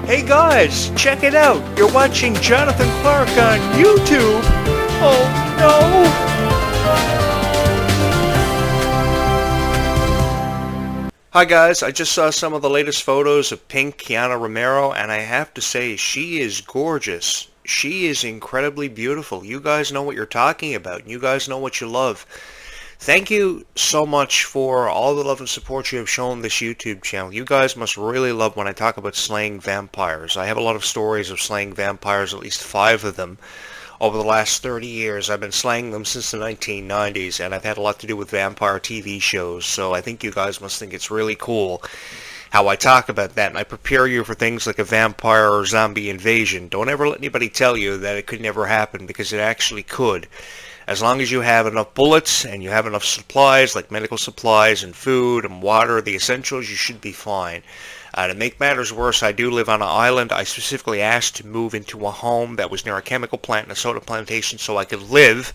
Hey guys, check it out. You're watching Jonathan Clarke on YouTube. Oh no. Hi guys, I just saw some of the latest photos of Pink Kiana Romero, and I have to say, she is gorgeous. She is incredibly beautiful. You guys know what you're talking about. You guys know what you love. Thank you so much for all the love and support you have shown this YouTube channel. You guys must really love when I talk about slaying vampires. I have a lot of stories of slaying vampires, at least 5 of them. Over the last 30 years, I've been slaying them since the 1990s, and I've had a lot to do with vampire TV shows, so I think you guys must think it's really cool how I talk about that, and I prepare you for things like a vampire or zombie invasion. Don't ever let anybody tell you that it could never happen, because it actually could. As long as you have enough bullets and you have enough supplies, like medical supplies and food and water, the essentials, you should be fine. To make matters worse, I do live on an island. I specifically asked to move into a home that was near a chemical plant and a soda plantation so I could live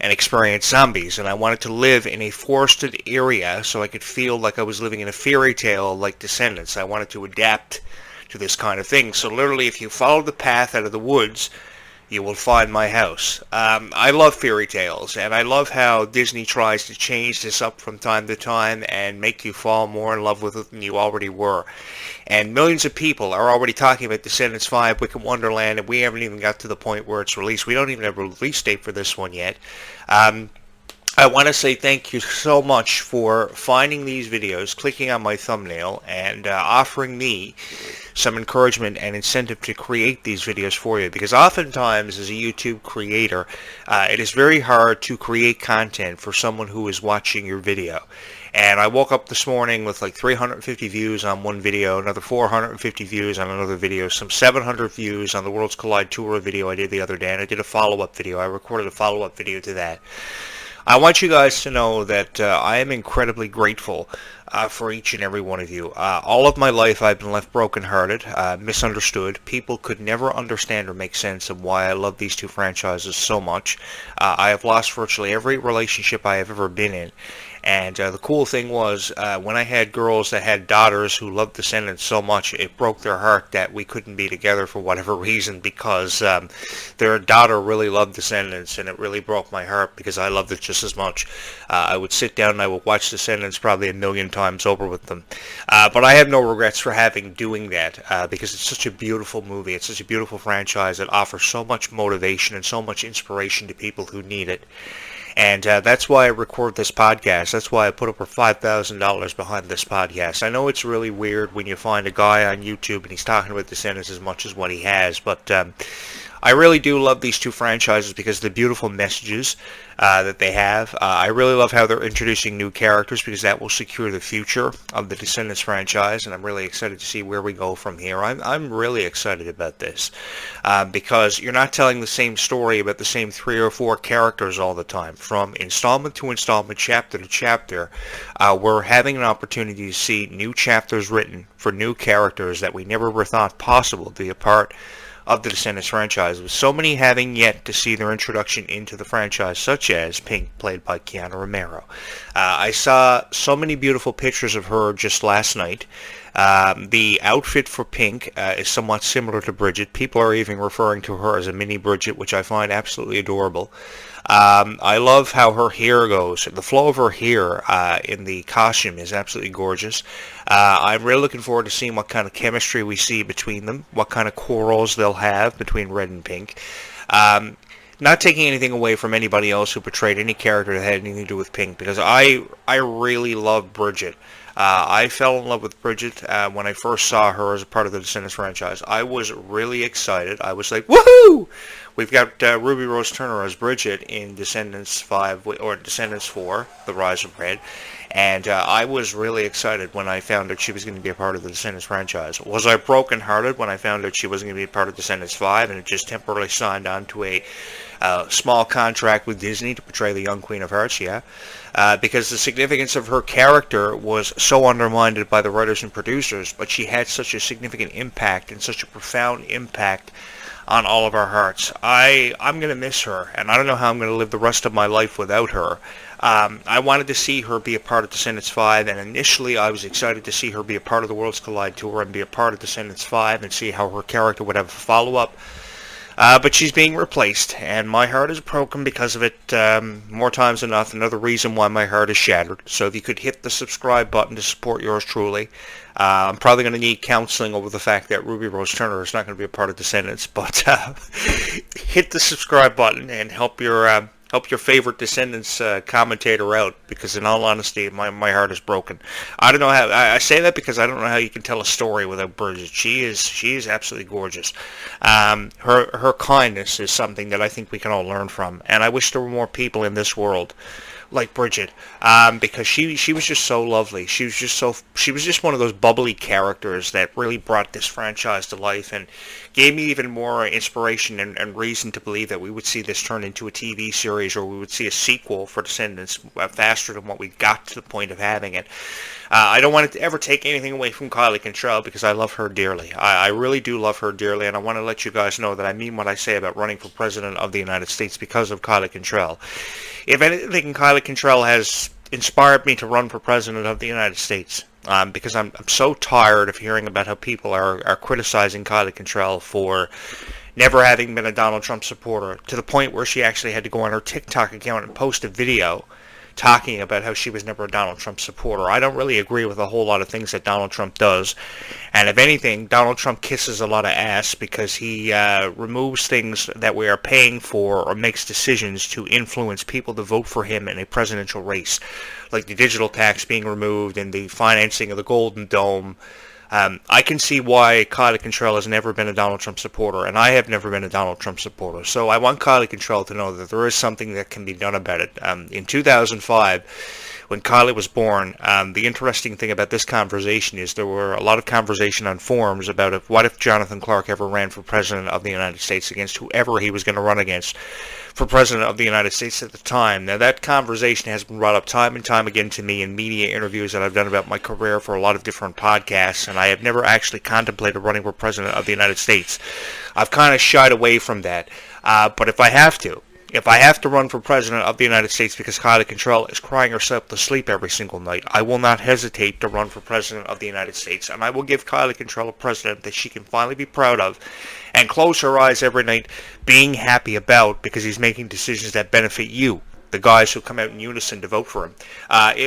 and experience zombies. And I wanted to live in a forested area so I could feel like I was living in a fairy tale like Descendants. I wanted to adapt to this kind of thing. So literally, if you follow the path out of the woods, you will find my house. I love fairy tales, and I love how Disney tries to change this up from time to time and make you fall more in love with it than you already were. And millions of people are already talking about Descendants 5, Wicked Wonderland, and we haven't even got to the point where it's released. We don't even have a release date for this one yet. I want to say thank you so much for finding these videos, clicking on my thumbnail, and offering me some encouragement and incentive to create these videos for you, because oftentimes as a YouTube creator, it is very hard to create content for someone who is watching your video. And I woke up this morning with like 350 views on one video, another 450 views on another video, some 700 views on the Worlds Collide Tour video I did the other day, and I did a follow-up video. I recorded a follow-up video to that. I want you guys to know that I am incredibly grateful for each and every one of you. All of my life I've been left brokenhearted, misunderstood. People could never understand or make sense of why I love these two franchises so much. I have lost virtually every relationship I have ever been in. And the cool thing was, when I had girls that had daughters who loved Descendants so much, it broke their heart that we couldn't be together for whatever reason, because their daughter really loved Descendants, and it really broke my heart because I loved it just as much. I would sit down and I would watch Descendants probably a million times over with them. But I have no regrets for doing that, because it's such a beautiful movie. It's such a beautiful franchise that offers so much motivation and so much inspiration to people who need it. And that's why I record this podcast. That's why I put over $5,000 behind this podcast. I know it's really weird when you find a guy on YouTube and he's talking about Descendants as much as what he has, but I really do love these two franchises because of the beautiful messages that they have. I really love how they're introducing new characters, because that will secure the future of the Descendants franchise, and I'm really excited to see where we go from here. I'm really excited about this because you're not telling the same story about the same 3 or 4 characters all the time. From installment to installment, chapter to chapter, we're having an opportunity to see new chapters written for new characters that we never were thought possible to be a part of the Descendants franchise, with so many having yet to see their introduction into the franchise, such as Pink, played by Kiana Romero. I saw so many beautiful pictures of her just last night. The outfit for Pink is somewhat similar to Bridget. People are even referring to her as a mini Bridget, which I find absolutely adorable. I love how her hair goes. The flow of her hair in the costume is absolutely gorgeous. I'm really looking forward to seeing what kind of chemistry we see between them, what kind of quarrels they'll have between Red and Pink. Not taking anything away from anybody else who portrayed any character that had anything to do with Pink, because I really love Bridget. I fell in love with Bridget when I first saw her as a part of the Descendants franchise. I was really excited. I was like, woohoo! We've got Ruby Rose Turner as Bridget in Descendants 5, or Descendants 4, The Rise of Red. And I was really excited when I found out she was going to be a part of the Descendants franchise. Was I brokenhearted when I found out she wasn't going to be a part of Descendants 5 and it just temporarily signed on to a small contract with Disney to portray the young Queen of Hearts? Yeah. Because the significance of her character was so undermined by the writers and producers, but she had such a significant impact and such a profound impact on all of our hearts. I'm going to miss her, and I don't know how I'm going to live the rest of my life without her. I wanted to see her be a part of Descendants 5, and initially I was excited to see her be a part of the Worlds Collide tour and be a part of Descendants 5 and see how her character would have a follow-up. But she's being replaced, and my heart is broken because of it more times than not. Another reason why my heart is shattered. So if you could hit the subscribe button to support yours truly. I'm probably going to need counseling over the fact that Ruby Rose Turner is not going to be a part of Descendants, but hit the subscribe button and help your favorite Descendants commentator out, because in all honesty, my heart is broken. I don't know how, I say that because I don't know how you can tell a story without Bridget. She is absolutely gorgeous. Her kindness is something that I think we can all learn from, and I wish there were more people in this world like Bridget, because she was just so lovely. She was just one of those bubbly characters that really brought this franchise to life and gave me even more inspiration and reason to believe that we would see this turn into a TV series, or we would see a sequel for Descendants faster than what we got to the point of having it. I don't want it to ever take anything away from Kylie Cantrell, because I love her dearly. I really do love her dearly, and I want to let you guys know that I mean what I say about running for President of the United States because of Kylie Cantrell. If anything, Kylie Cantrell has inspired me to run for President of the United States, because I'm so tired of hearing about how people are criticizing Kylie Cantrell for never having been a Donald Trump supporter, to the point where she actually had to go on her TikTok account and post a video talking about how she was never a Donald Trump supporter. I don't really agree with a whole lot of things that Donald Trump does. And if anything, Donald Trump kisses a lot of ass, because he removes things that we are paying for, or makes decisions to influence people to vote for him in a presidential race, like the digital tax being removed and the financing of the Golden Dome. I can see why Kylie Cantrell has never been a Donald Trump supporter, and I have never been a Donald Trump supporter. So I want Kylie Cantrell to know that there is something that can be done about it. In 2005, when Kylie was born, the interesting thing about this conversation is there were a lot of conversation on forums about what if Jonathan Clarke ever ran for President of the United States against whoever he was going to run against for President of the United States at the time. Now, that conversation has been brought up time and time again to me in media interviews that I've done about my career for a lot of different podcasts, and I have never actually contemplated running for President of the United States. I've kind of shied away from that, but if I have to run for President of the United States because Kylie Cantrell is crying herself to sleep every single night, I will not hesitate to run for President of the United States, and I will give Kylie Cantrell a president that she can finally be proud of and close her eyes every night being happy about, because he's making decisions that benefit you, the guys who come out in unison to vote for him.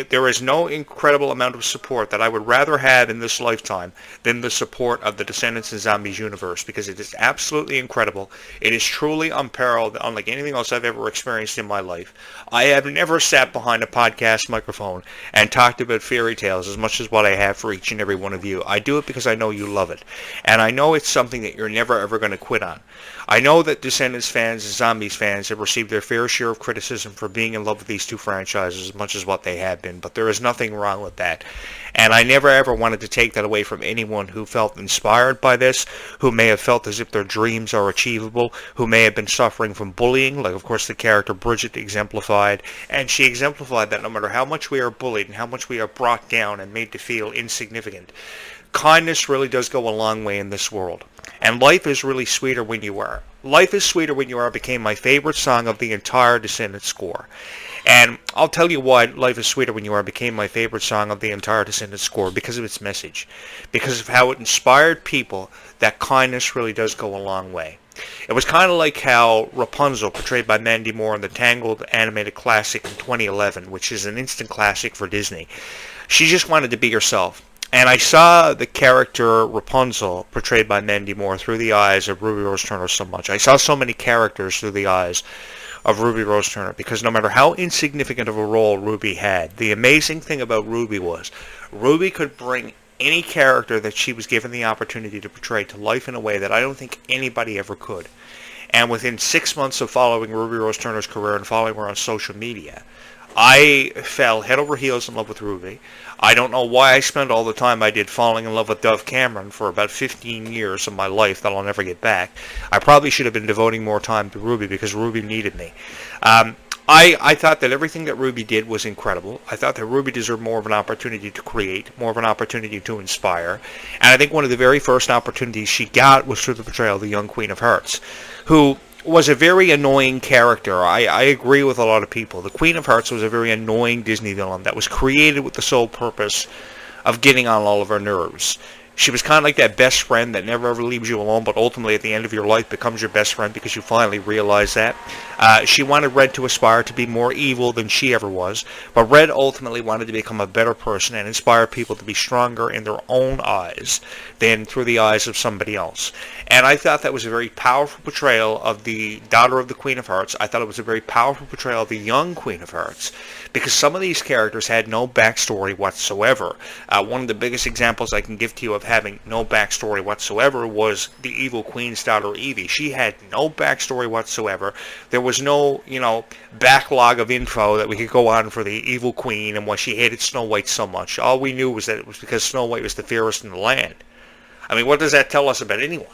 There is no incredible amount of support that I would rather have in this lifetime than the support of the Descendants and Zombies universe, because it is absolutely incredible. It is truly unparalleled, unlike anything else I've ever experienced in my life. I have never sat behind a podcast microphone and talked about fairy tales as much as what I have for each and every one of you. I do it because I know you love it, and I know it's something that you're never ever going to quit on. I know that Descendants fans and Zombies fans have received their fair share of criticism for being in love with these two franchises as much as what they have been, but there is nothing wrong with that. And I never ever wanted to take that away from anyone who felt inspired by this, who may have felt as if their dreams are achievable, who may have been suffering from bullying, like of course the character Bridget exemplified. And she exemplified that no matter how much we are bullied and how much we are brought down and made to feel insignificant, kindness really does go a long way in this world. And life is really sweeter when you are. Life is Sweeter When You Are became my favorite song of the entire Descendants score. And I'll tell you why Life is Sweeter When You Are became my favorite song of the entire Descendants score, because of its message. Because of how it inspired people that kindness really does go a long way. It was kind of like how Rapunzel, portrayed by Mandy Moore in the Tangled animated classic in 2011, which is an instant classic for Disney. She just wanted to be herself. And I saw the character Rapunzel, portrayed by Mandy Moore, through the eyes of Ruby Rose Turner so much. I saw so many characters through the eyes of Ruby Rose Turner, because no matter how insignificant of a role Ruby had, the amazing thing about Ruby was Ruby could bring any character that she was given the opportunity to portray to life in a way that I don't think anybody ever could. And within 6 months of following Ruby Rose Turner's career and following her on social media, I fell head over heels in love with Ruby. I don't know why I spent all the time I did falling in love with Dove Cameron for about 15 years of my life that I'll never get back. I probably should have been devoting more time to Ruby because Ruby needed me. I thought that everything that Ruby did was incredible. I thought that Ruby deserved more of an opportunity to create, more of an opportunity to inspire. And I think one of the very first opportunities she got was through the portrayal of the young Queen of Hearts, who was a very annoying character. I agree with a lot of people. The Queen of Hearts was a very annoying Disney villain that was created with the sole purpose of getting on all of our nerves. She was kind of like that best friend that never ever leaves you alone, but ultimately at the end of your life becomes your best friend because you finally realize that. She wanted Red to aspire to be more evil than she ever was, but Red ultimately wanted to become a better person and inspire people to be stronger in their own eyes than through the eyes of somebody else. And I thought that was a very powerful portrayal of the daughter of the Queen of Hearts. I thought it was a very powerful portrayal of the young Queen of Hearts, because some of these characters had no backstory whatsoever. One of the biggest examples I can give to you of having no backstory whatsoever was the evil Queen's daughter, Evie. She had no backstory whatsoever. There was no, backlog of info that we could go on for the evil Queen and why she hated Snow White so much. All we knew was that it was because Snow White was the fairest in the land. I mean, what does that tell us about anyone?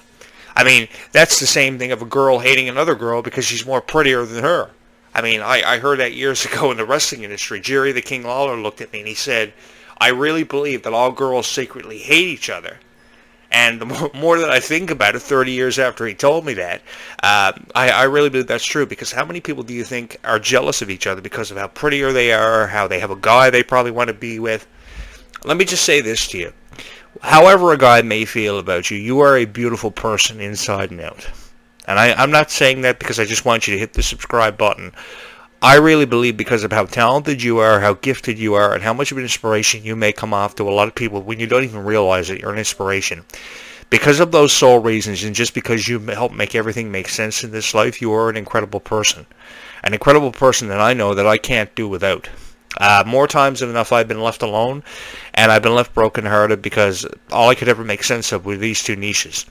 I mean, that's the same thing of a girl hating another girl because she's more prettier than her. I mean, I heard that years ago in the wrestling industry. Jerry the King Lawler looked at me and he said, I really believe that all girls secretly hate each other. And the more that I think about it, 30 years after he told me that, I really believe that's true. Because how many people do you think are jealous of each other because of how prettier they are, how they have a guy they probably want to be with? Let me just say this to you. However a guy may feel about you, you are a beautiful person inside and out. And I'm not saying that because I just want you to hit the subscribe button. I really believe because of how talented you are, how gifted you are, and how much of an inspiration you may come off to a lot of people when you don't even realize that you're an inspiration. Because of those sole reasons, and just because you help make everything make sense in this life, you are an incredible person. An incredible person that I know that I can't do without. More times than enough I've been left alone, and I've been left brokenhearted because all I could ever make sense of were these two niches.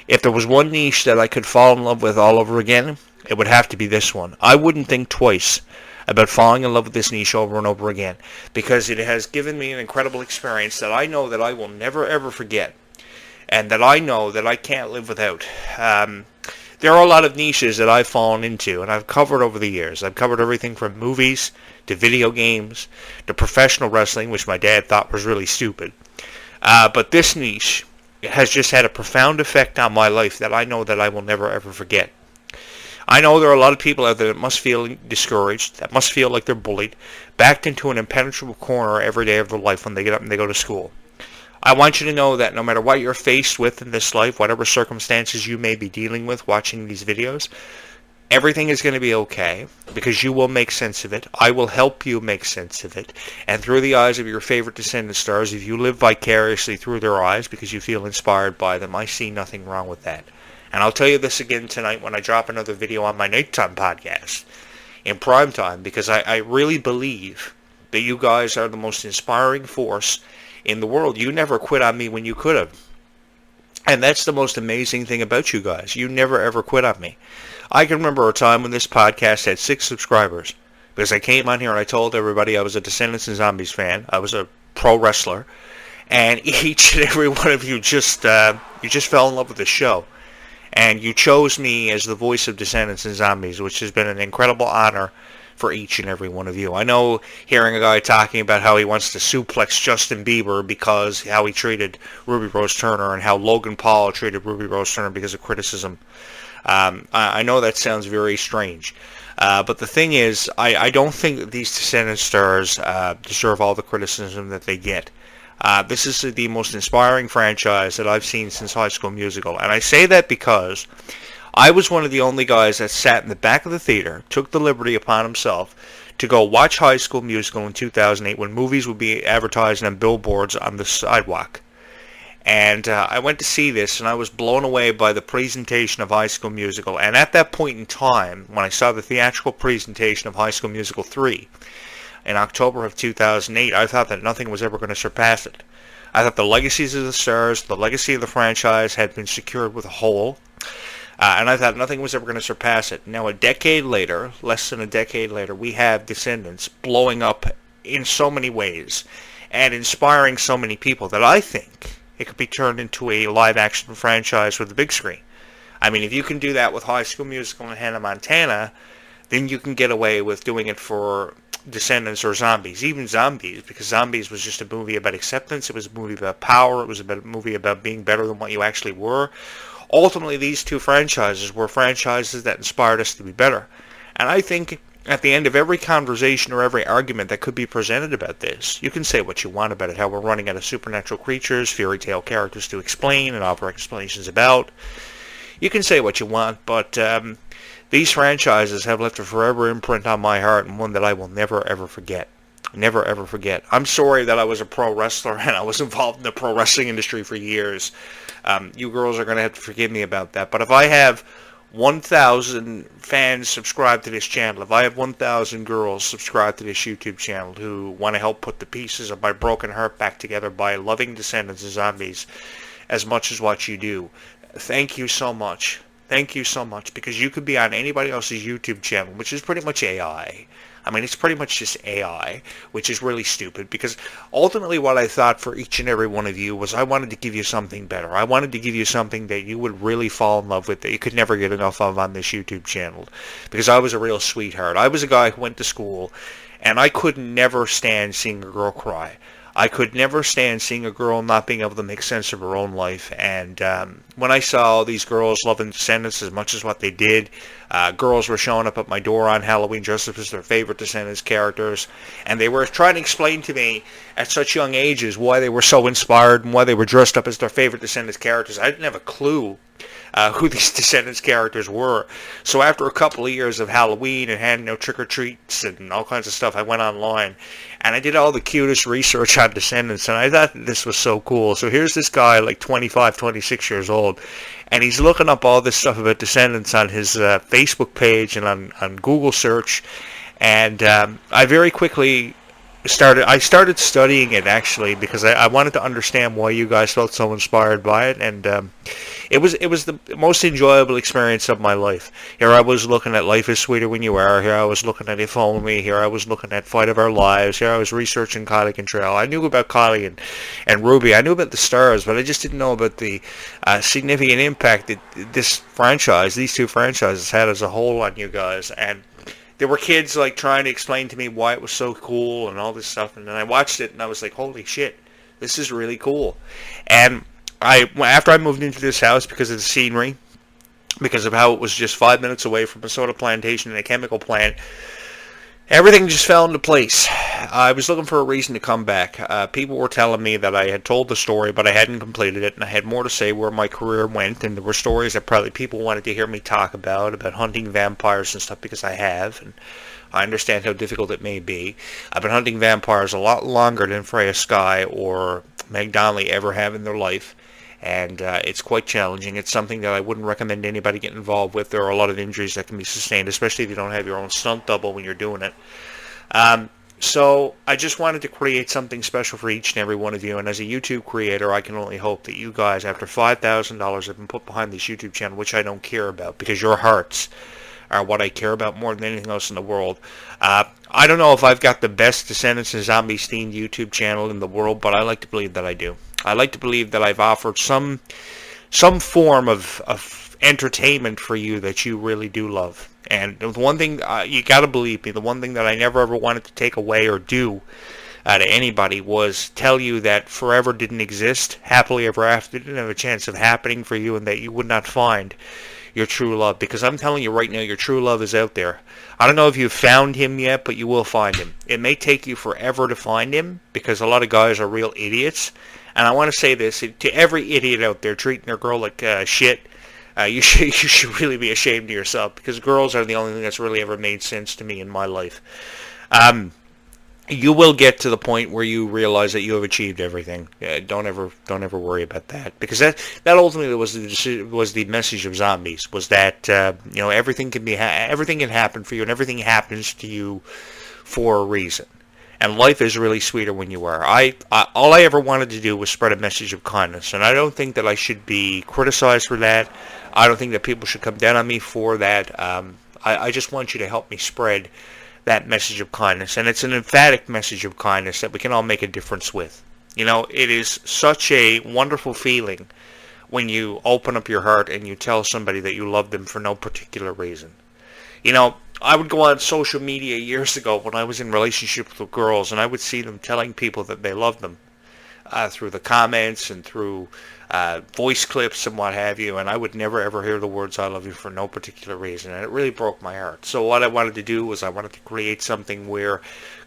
If there was one niche that I could fall in love with all over again, it would have to be this one. I wouldn't think twice about falling in love with this niche over and over again, because it has given me an incredible experience that I know that I will never ever forget, and that I know that I can't live without. There are a lot of niches that I've fallen into, and I've covered over the years. I've covered everything from movies, to video games, to professional wrestling, which my dad thought was really stupid. But this niche has just had a profound effect on my life that I know that I will never ever forget. I know there are a lot of people out there that must feel discouraged, that must feel like they're bullied, backed into an impenetrable corner every day of their life when they get up and they go to school. I want you to know that no matter what you're faced with in this life, whatever circumstances you may be dealing with watching these videos, everything is going to be okay, because you will make sense of it. I will help you make sense of it. And through the eyes of your favorite Descendant stars, if you live vicariously through their eyes because you feel inspired by them, I see nothing wrong with that. And I'll tell you this again tonight when I drop another video on my nighttime podcast in prime time, because I really believe that you guys are the most inspiring force in the world. You never quit on me when you could have. And that's the most amazing thing about you guys. You never ever quit on me. I can remember a time when this podcast had 6 subscribers, because I came on here and I told everybody I was a Descendants and Zombies fan. I was a pro wrestler. And each and every one of you just fell in love with the show. And you chose me as the voice of Descendants and Zombies, which has been an incredible honor for each and every one of you. I know hearing a guy talking about how he wants to suplex Justin Bieber because how he treated Ruby Rose Turner, and how Logan Paul treated Ruby Rose Turner because of criticism. I know that sounds very strange. But the thing is, I don't think that these Descendant stars deserve all the criticism that they get. This is the most inspiring franchise that I've seen since High School Musical. And I say that because I was one of the only guys that sat in the back of the theater, took the liberty upon himself to go watch High School Musical in 2008 when movies would be advertised on billboards on the sidewalk. And I went to see this, and I was blown away by the presentation of High School Musical. And at that point in time, when I saw the theatrical presentation of High School Musical 3 in October of 2008, I thought that nothing was ever going to surpass it. I thought the legacies of the stars, the legacy of the franchise had been secured with a whole. And I thought nothing was ever going to surpass it. Now, a decade later, less than a decade later, we have Descendants blowing up in so many ways and inspiring so many people that I think it could be turned into a live-action franchise for the big screen. I mean, if you can do that with High School Musical and Hannah Montana, then you can get away with doing it for Descendants or Zombies. Even Zombies, because Zombies was just a movie about acceptance. It was a movie about power. It was a movie about being better than what you actually were. ultimately these two franchises were franchises that inspired us to be better. And I think at the end of every conversation or every argument that could be presented about this, you can say what you want about it, how we're running out of supernatural creatures, fairy tale characters to explain and offer explanations about. You can say what you want, but these franchises have left a forever imprint on my heart, and one that I will never ever forget. Never ever forget. I'm sorry that I was a pro wrestler and I was involved in the pro wrestling industry for years. You girls are going to have to forgive me about that. But if I have 1,000 fans subscribe to this channel, if I have 1,000 girls subscribe to this YouTube channel who want to help put the pieces of my broken heart back together by loving Descendants and Zombies as much as what you do, thank you so much. Thank you so much, because you could be on anybody else's YouTube channel, which is pretty much AI. I mean, it's pretty much just AI, which is really stupid, because ultimately what I thought for each and every one of you was I wanted to give you something better. I wanted to give you something that you would really fall in love with, that you could never get enough of on this YouTube channel, because I was a real sweetheart. I was a guy who went to school, and I could never stand seeing a girl cry. I could never stand seeing a girl not being able to make sense of her own life. And when I saw these girls loving Descendants as much as what they did, girls were showing up at my door on Halloween dressed up as their favorite Descendants characters, and they were trying to explain to me at such young ages why they were so inspired and why they were dressed up as their favorite Descendants characters. I didn't have a clue who these Descendants characters were. So after a couple of years of Halloween and handing out trick-or-treats and all kinds of stuff, I went online and I did all the cutest research on Descendants, and I thought this was so cool. So here's this guy, like 25, 26 years old, and he's looking up all this stuff about Descendants on his Facebook page and on Google search, and I very quickly started studying it, actually, because I wanted to understand why you guys felt so inspired by it, and it was the most enjoyable experience of my life. Here I was looking at Life is Sweeter When You Are. Here I was looking at If Only. Here I was looking at Fight of Our Lives. Here I was researching Kylie Contrail. I knew about Kylie and Ruby. I knew about the stars, but I just didn't know about the significant impact that these two franchises had as a whole on you guys. And there were kids like trying to explain to me why it was so cool and all this stuff, and then I watched it and I was like, holy shit, this is really cool. And after I moved into this house, because of the scenery, because of how it was just 5 minutes away from a soda plantation and a chemical plant, everything just fell into place. I was looking for a reason to come back. People were telling me that I had told the story, but I hadn't completed it, and I had more to say where my career went, and there were stories that probably people wanted to hear me talk about hunting vampires and stuff, because I have, and I understand how difficult it may be. I've been hunting vampires a lot longer than Freya Sky or Meg Donnelly ever have in their life, and it's quite challenging. It's something that I wouldn't recommend anybody get involved with. There are a lot of injuries that can be sustained, especially if you don't have your own stunt double when you're doing it. So I just wanted to create something special for each and every one of you, and as a YouTube creator, I can only hope that you guys, after $5,000 have been put behind this YouTube channel, which I don't care about, because your hearts are what I care about more than anything else in the world. I don't know if I've got the best Descendants and Zombies themed YouTube channel in the world, but I like to believe that I do. I like to believe that I've offered some form of entertainment for you that you really do love. And the one thing, you got to believe me, the one thing that I never ever wanted to take away or do to anybody was tell you that forever didn't exist, happily ever after didn't have a chance of happening for you, and that you would not find your true love. Because I'm telling you right now, your true love is out there. I don't know if you've found him yet, but you will find him. It may take you forever to find him, because a lot of guys are real idiots. And I want to say this to every idiot out there treating their girl like shit. You should really be ashamed of yourself, because girls are the only thing that's really ever made sense to me in my life. You will get to the point where you realize that you have achieved everything. Don't ever worry about that, because that ultimately was the message of Zombies. Was that everything can happen for you, and everything happens to you for a reason. And life is really sweeter when you are. All I ever wanted to do was spread a message of kindness, and I don't think that I should be criticized for that. I don't think that people should come down on me for that. I just want you to help me spread that message of kindness, and it's an emphatic message of kindness that we can all make a difference with. It is such a wonderful feeling when you open up your heart and you tell somebody that you love them for no particular reason. I would go on social media years ago when I was in relationships with girls, and I would see them telling people that they loved them. through the comments and through voice clips and what have you, and I would never ever hear the words "I love you" for no particular reason, and it really broke my heart. So what I wanted to do was I wanted to create something where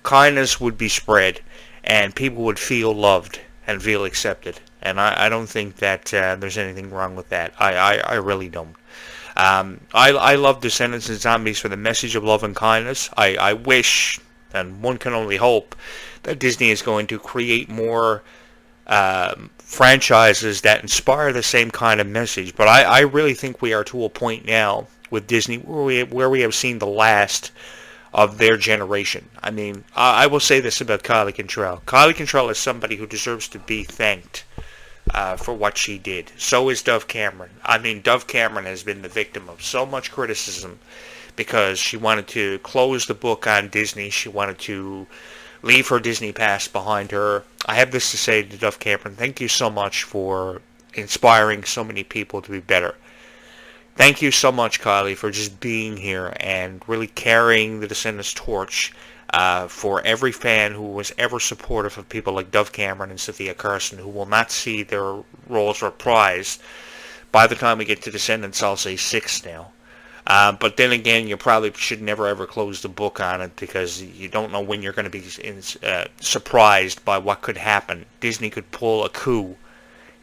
kindness would be spread and people would feel loved and feel accepted. And I don't think that there's anything wrong with that. I really don't. I love Descendants and Zombies for the message of love and kindness. I wish, and one can only hope, that Disney is going to create more franchises that inspire the same kind of message. But I really think we are to a point now with Disney where we have seen the last of their generation. I mean, I will say this about Kylie Cantrell. Kylie Cantrell is somebody who deserves to be thanked for what she did. So is Dove Cameron. I mean, Dove Cameron has been the victim of so much criticism because she wanted to close the book on Disney. She wanted to leave her Disney past behind her. I have this to say to Dove Cameron. Thank you so much for inspiring so many people to be better. Thank you so much, Kylie, for just being here and really carrying the Descendants torch for every fan who was ever supportive of people like Dove Cameron and Sophia Carson, who will not see their roles reprised. By the time we get to Descendants, I'll say 6 now. But then again, you probably should never ever close the book on it because you don't know when you're going to be surprised by what could happen. Disney could pull a coup.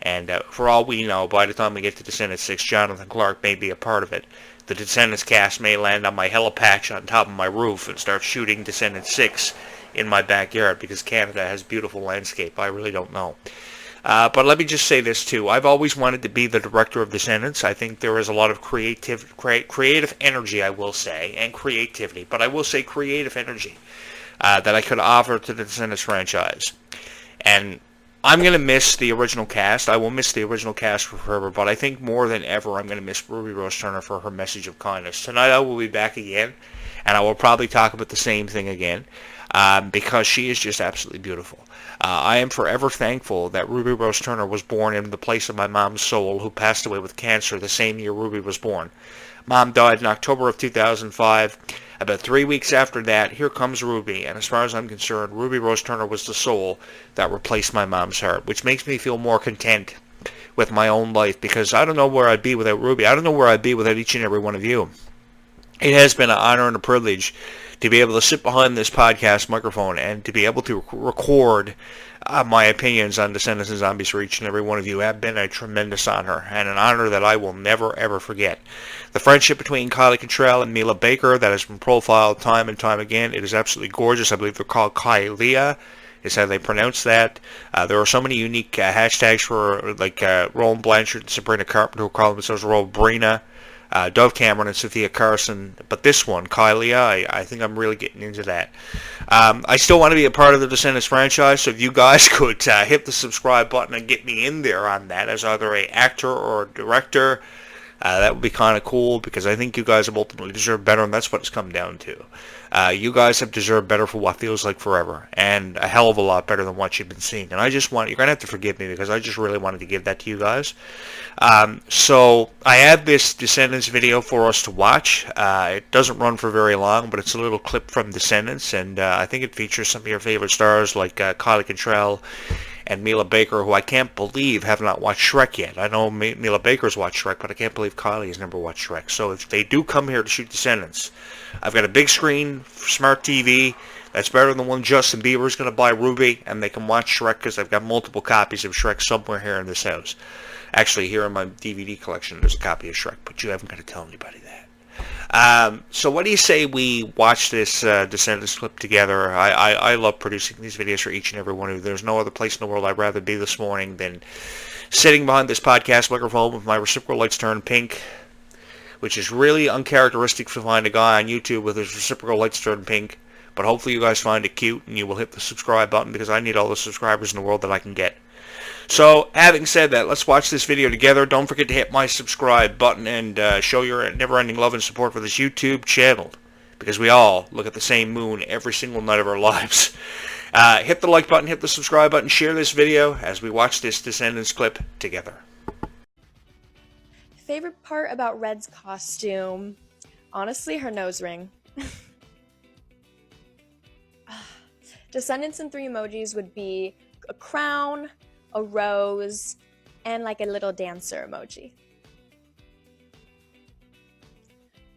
And for all we know, by the time we get to Descendants 6, Jonathan Clarke may be a part of it. The Descendants cast may land on my helipatch on top of my roof and start shooting Descendants 6 in my backyard because Canada has beautiful landscape. I really don't know. But let me just say this too. I've always wanted to be the director of Descendants. I think there is a lot of creative energy, I will say, and creativity. But I will say creative energy that I could offer to the Descendants franchise. And I'm going to miss the original cast. I will miss the original cast forever, but I think more than ever I'm going to miss Ruby Rose Turner for her message of kindness. Tonight I will be back again, and I will probably talk about the same thing again, because she is just absolutely beautiful. I am forever thankful that Ruby Rose Turner was born in the place of my mom's soul, who passed away with cancer the same year Ruby was born. Mom died in October of 2005. About 3 weeks after that, here comes Ruby, and as far as I'm concerned, Ruby Rose Turner was the soul that replaced my mom's heart, which makes me feel more content with my own life, because I don't know where I'd be without Ruby. I don't know where I'd be without each and every one of you. It has been an honor and a privilege to be able to sit behind this podcast microphone and to be able to record my opinions on Descendants and Zombies for each and every one of you. Have been a tremendous honor, and an honor that I will never ever forget. The friendship between Kylie Cantrell and Mila Baker that has been profiled time and time again, it is absolutely gorgeous. I believe they're called Kylia, is how they pronounce that. There are so many unique hashtags for like Roland Blanchard and Sabrina Carpenter, who call themselves Robrina. Dove Cameron and Sophia Carson, but this one, Kylie, I think I'm really getting into that. I still want to be a part of the Descendants franchise, so if you guys could hit the subscribe button and get me in there on that as either an actor or a director, that would be kind of cool, because I think you guys have ultimately deserved better, and that's what it's come down to. You guys have deserved better for what feels like forever, and a hell of a lot better than what you've been seeing. And I just want, you're going to have to forgive me, because I just really wanted to give that to you guys. So I have this Descendants video for us to watch. It doesn't run for very long, but it's a little clip from Descendants, and I think it features some of your favorite stars like Kylie Cantrell and Mila Baker, who I can't believe have not watched Shrek yet. I know Mila Baker's watched Shrek, but I can't believe Kylie has never watched Shrek. So if they do come here to shoot Descendants, I've got a big screen, smart TV, that's better than the one Justin Bieber's going to buy Ruby, and they can watch Shrek, because I've got multiple copies of Shrek somewhere here in this house. Actually, here in my DVD collection, there's a copy of Shrek, but you haven't got to tell anybody that. So what do you say we watch this Descendants clip together? I love producing these videos for each and every one of you. There's no other place in the world I'd rather be this morning than sitting behind this podcast microphone with my reciprocal lights turned pink, which is really uncharacteristic to find a guy on YouTube with his reciprocal lights turned pink. But hopefully you guys find it cute and you will hit the subscribe button, because I need all the subscribers in the world that I can get. So, having said that, let's watch this video together. Don't forget to hit my subscribe button and show your never-ending love and support for this YouTube channel, because we all look at the same moon every single night of our lives. Hit the like button, hit the subscribe button, share this video as we watch this Descendants clip together. Favorite part about Red's costume? Honestly, her nose ring. Descendants in 3 emojis would be a crown, a rose, and like a little dancer emoji.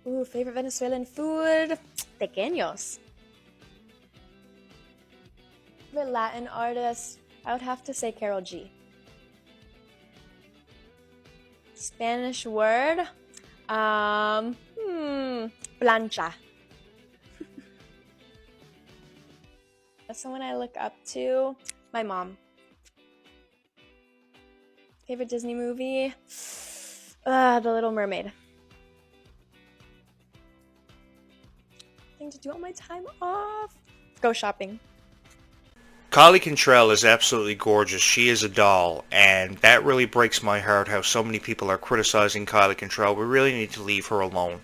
Ooh, favorite Venezuelan food? Tequeños. Favorite Latin artist? I would have to say Karol G. Spanish word? Plancha. Someone I look up to? My mom. Favorite Disney movie? The Little Mermaid. Thing to do on my time off? Go shopping. Kylie Cantrell is absolutely gorgeous. She is a doll, and that really breaks my heart how so many people are criticizing Kylie Cantrell. We really need to leave her alone.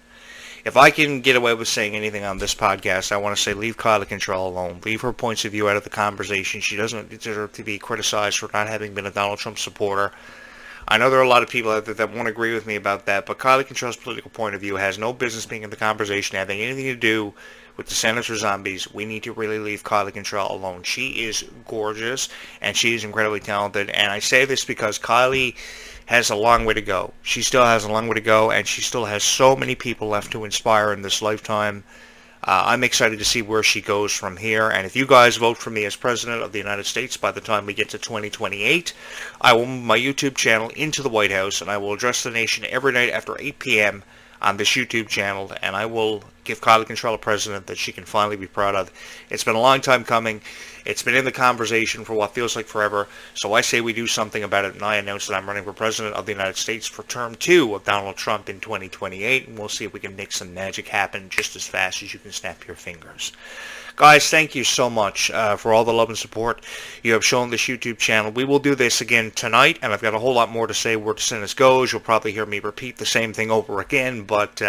If I can get away with saying anything on this podcast, I want to say leave Kylie Cantrell alone. Leave her points of view out of the conversation. She doesn't deserve to be criticized for not having been a Donald Trump supporter. I know there are a lot of people out there that won't agree with me about that, but Kylie Cantrell's political point of view has no business being in the conversation, having anything to do with Descendants or Zombies. We need to really leave Kylie Cantrell alone. She is gorgeous, and she is incredibly talented, and I say this because Kylie has a long way to go. She still has a long way to go, and she still has so many people left to inspire in this lifetime. I'm excited to see where she goes from here, and if you guys vote for me as President of the United States by the time we get to 2028, I will move my YouTube channel into the White House, and I will address the nation every night after 8 p.m. on this YouTube channel, and I will give Kylie Cantrell a president that she can finally be proud of. It's been a long time coming. It's been in the conversation for what feels like forever, so I say we do something about it, and I announce that I'm running for President of the United States for term 2 of Donald Trump in 2028, and we'll see if we can make some magic happen just as fast as you can snap your fingers. Guys, thank you so much for all the love and support you have shown this YouTube channel. We will do this again tonight, and I've got a whole lot more to say where Descendants goes. You'll probably hear me repeat the same thing over again, but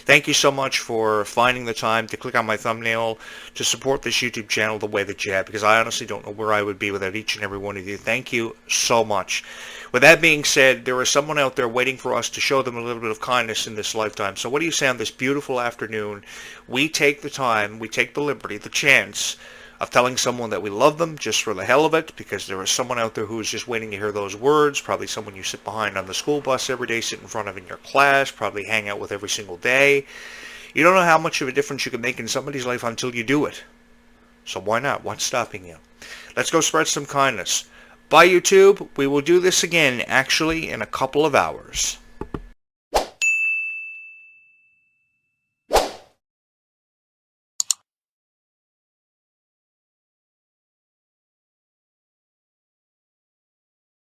thank you so much for finding the time to click on my thumbnail to support this YouTube channel the way that you have, because I honestly don't know where I would be without each and every one of you. Thank you so much. With that being said, there is someone out there waiting for us to show them a little bit of kindness in this lifetime. So what do you say on this beautiful afternoon? We take the time, we take the liberty, the chance of telling someone that we love them just for the hell of it, because there is someone out there who is just waiting to hear those words, probably someone you sit behind on the school bus every day, sit in front of in your class, probably hang out with every single day. You don't know how much of a difference you can make in somebody's life until you do it. So why not? What's stopping you? Let's go spread some kindness. Bye, YouTube. We will do this again, actually, in a couple of hours.